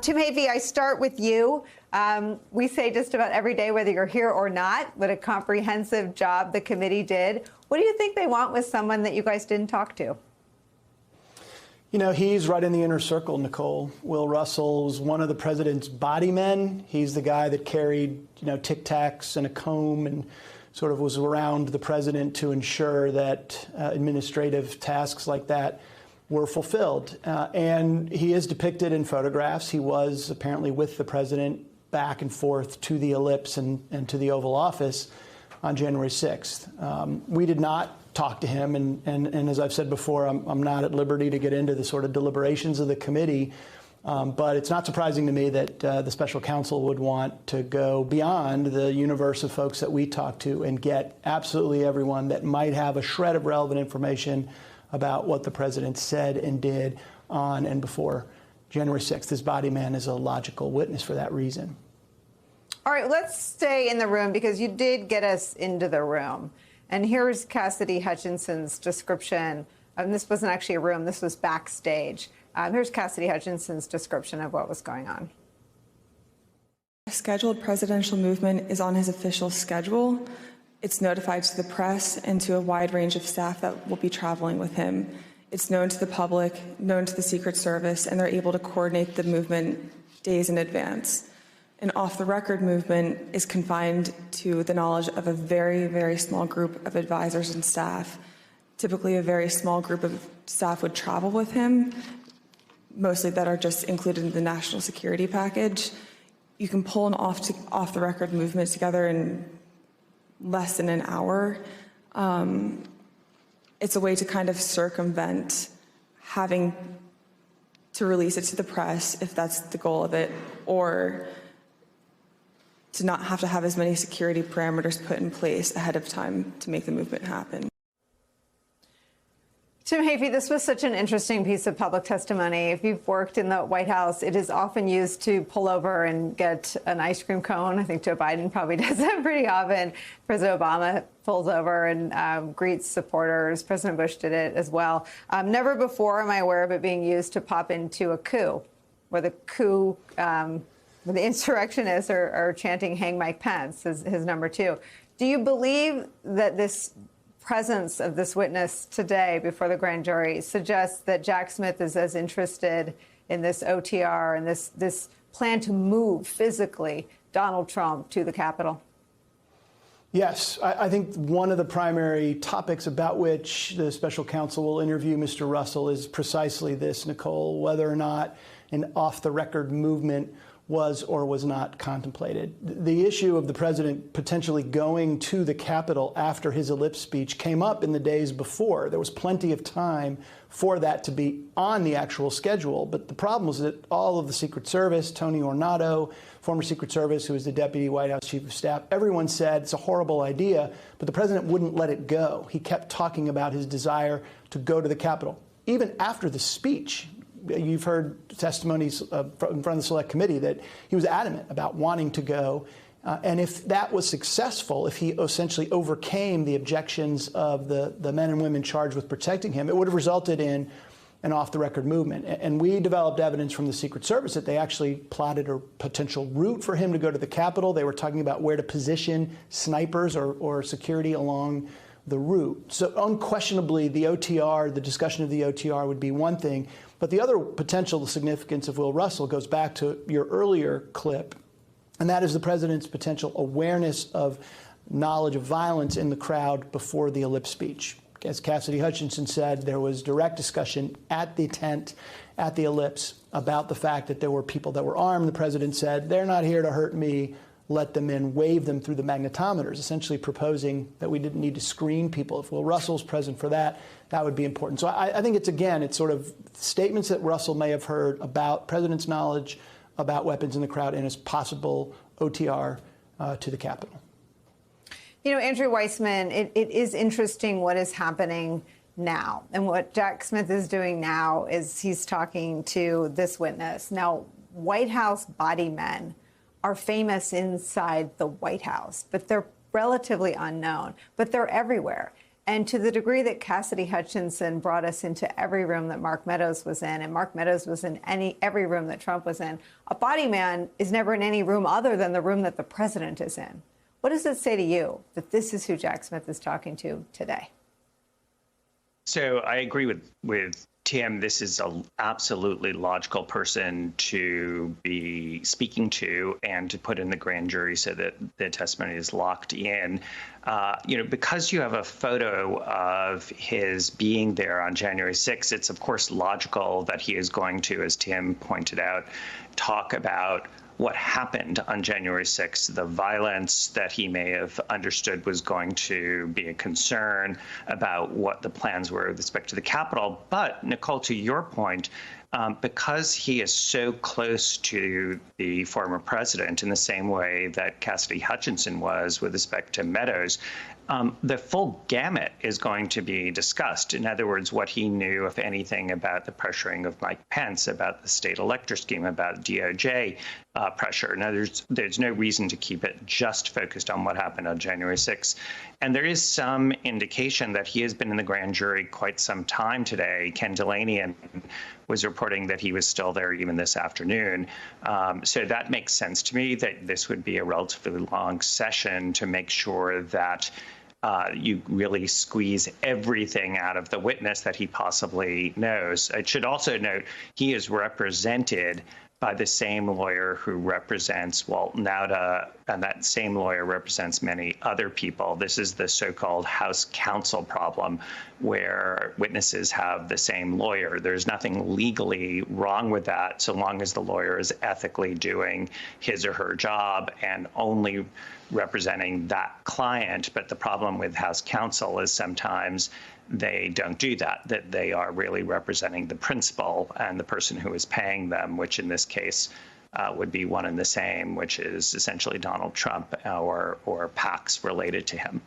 Tim Heaphy, I start with you. We say just about every day, whether you're here or not, what a comprehensive job the committee did. What do you think they want with someone that you guys didn't talk to? You know, he's right in the inner circle, Nicole. Will Russell's one of the president's body men. He's the guy that carried, Tic Tacs and a comb and sort of was around the president to ensure that administrative tasks like that were fulfilled. And he is depicted in photographs. He was apparently with the president back and forth to the Ellipse and to the Oval Office on January 6th. We did not talk to him, and as I've said before, I'm not at liberty to get into the sort of deliberations of the committee, but it's not surprising to me that the special counsel would want to go beyond the universe of folks that we talk to and get absolutely everyone that might have a shred of relevant information about what the president said and did on and before January 6th. This body man is a logical witness for that reason. All right, let's stay in the room because you did get us into the room. And here's Cassidy Hutchinson's description. This wasn't actually a room, this was backstage. Here's Cassidy Hutchinson's description of what was going on. A scheduled presidential movement is on his official schedule. It's notified to the press and to a wide range of staff that will be traveling with him. It's known to the public, known to the Secret Service, and they're able to coordinate the movement days in advance. An off-the-record movement is confined to the knowledge of a very, very small group of advisors and staff. Typically, a very small group of staff would travel with him, mostly that are just included in the national security package. You can pull an off-the-record movement together in less than an hour. It's a way to kind of circumvent having to release it to the press, if that's the goal of it, or to not have to have as many security parameters put in place ahead of time to make the movement happen. Tim Heaphy, this was such an interesting piece of public testimony. If you've worked in the White House, it is often used to pull over and get an ice cream cone. I think Joe Biden probably does that pretty often. President Obama pulls over and greets supporters. President Bush did it as well. Never before am I aware of it being used to pop into a coup, where the coup, where the insurrectionists are chanting "Hang Mike Pence" as his number two. Do you believe that this presence of this witness today before the grand jury suggests that Jack Smith is as interested in this OTR and this plan to move physically Donald Trump to the Capitol? Yes, I think one of the primary topics about which the special counsel will interview Mr. Russell is precisely this, Nicole, whether or not an off-the-record movement was or was not contemplated. The issue of the president potentially going to the Capitol after his Ellipse speech came up in the days before. There was plenty of time for that to be on the actual schedule. But the problem was that all of the Secret Service, Tony Ornato, former Secret Service, who was the deputy White House chief of staff, everyone said it's a horrible idea, but the president wouldn't let it go. He kept talking about his desire to go to the Capitol. Even after the speech, you've heard testimonies in front of the Select Committee that he was adamant about wanting to go. And if that was successful, if he essentially overcame the objections of the men and women charged with protecting him, it would have resulted in an off-the-record movement. And we developed evidence from the Secret Service that they actually plotted a potential route for him to go to the Capitol. They were talking about where to position snipers or security along the route. So unquestionably, the OTR, the discussion of the OTR would be one thing. But the other potential significance of Will Russell goes back to your earlier clip, and that is the president's potential awareness of knowledge of violence in the crowd before the Ellipse speech. As Cassidy Hutchinson said, there was direct discussion at the tent, at the Ellipse, about the fact that there were people that were armed. The president said, "They're not here to hurt me. Let them in," wave them through the magnetometers, essentially proposing that we didn't need to screen people. If Will Russell's present for that, that would be important. So I think it's sort of statements that Russell may have heard about president's knowledge about weapons in the crowd and his possible OTR to the Capitol. You know, Andrew Weissman, it is interesting what is happening now. And what Jack Smith is doing now is he's talking to this witness. Now, White House body men are famous inside the White House, but they're relatively unknown, but they're everywhere. And to the degree that Cassidy Hutchinson brought us into every room that Mark Meadows was in, and Mark Meadows was in every room that Trump was in, a body man is never in any room other than the room that the president is in. What does it say to you that this is who Jack Smith is talking to today? So I agree with Tim. This is an absolutely logical person to be speaking to and to put in the grand jury so that the testimony is locked in. Because you have a photo of his being there on January 6th, it's of course logical that he is going to, as Tim pointed out, talk about what happened on January 6th, the violence that he may have understood was going to be a concern about what the plans were with respect to the Capitol. But, Nicole, to your point, because he is so close to the former president in the same way that Cassidy Hutchinson was with respect to Meadows, the full gamut is going to be discussed. In other words, what he knew, if anything, about the pressuring of Mike Pence, about the state elector scheme, about DOJ pressure. Now, there's no reason to keep it just focused on what happened on January 6th. And there is some indication that he has been in the grand jury quite some time today. Ken Delaney was reporting that he was still there even this afternoon. So that makes sense to me that this would be a relatively long session to make sure that you really squeeze everything out of the witness that he possibly knows. I should also note he is represented by the same lawyer who represents Walt Nauta, and that same lawyer represents many other people. This is the so-called House counsel problem, where witnesses have the same lawyer. There's nothing legally wrong with that, so long as the lawyer is ethically doing his or her job and only representing that client. But the problem with House counsel is sometimes they don't do that, that they are really representing the principal and the person who is paying them, which in this case would be one and the same, which is essentially Donald Trump or PACs related to him.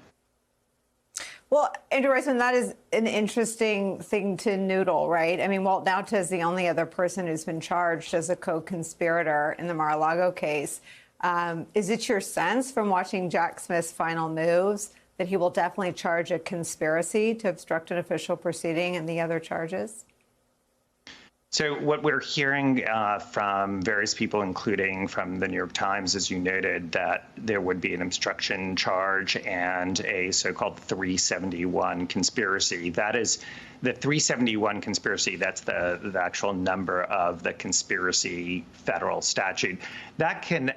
Well, Andrew Weissmann, that is an interesting thing to noodle, right? I mean, Walt Nauta is the only other person who's been charged as a co-conspirator in the Mar-a-Lago case. Is it your sense from watching Jack Smith's final moves that he will definitely charge a conspiracy to obstruct an official proceeding and the other charges? So what we're hearing from various people, including from the New York Times, as you noted, that there would be an obstruction charge and a so-called 371 conspiracy. That is the 371 conspiracy. That's the actual number of the conspiracy federal statute. That can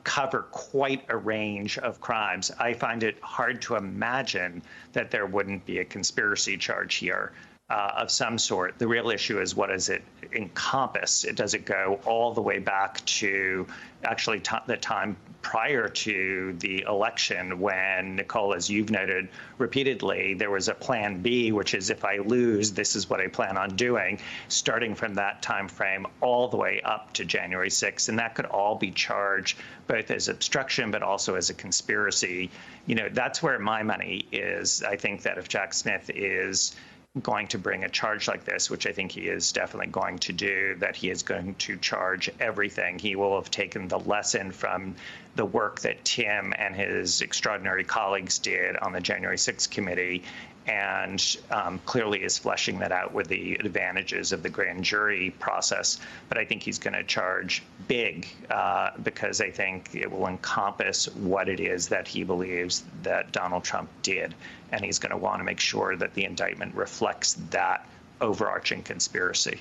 cover quite a range of crimes. I find it hard to imagine that there wouldn't be a conspiracy charge here of some sort. The real issue is, what does it encompass? Does it go all the way back to actually the time prior to the election when, Nicole, as you've noted repeatedly, there was a plan B, which is if I lose, this is what I plan on doing, starting from that time frame all the way up to January 6th. And that could all be charged both as obstruction, but also as a conspiracy. You know, that's where my money is. I think that if Jack Smith is going to bring a charge like this, which I think he is definitely going to do, that he is going to charge everything. He will have taken the lesson from the work that Tim and his extraordinary colleagues did on the January 6th committee, and clearly is fleshing that out with the advantages of the grand jury process. But I think he's going to charge big because I think it will encompass what it is that he believes that Donald Trump did. And he's going to want to make sure that the indictment reflects that overarching conspiracy.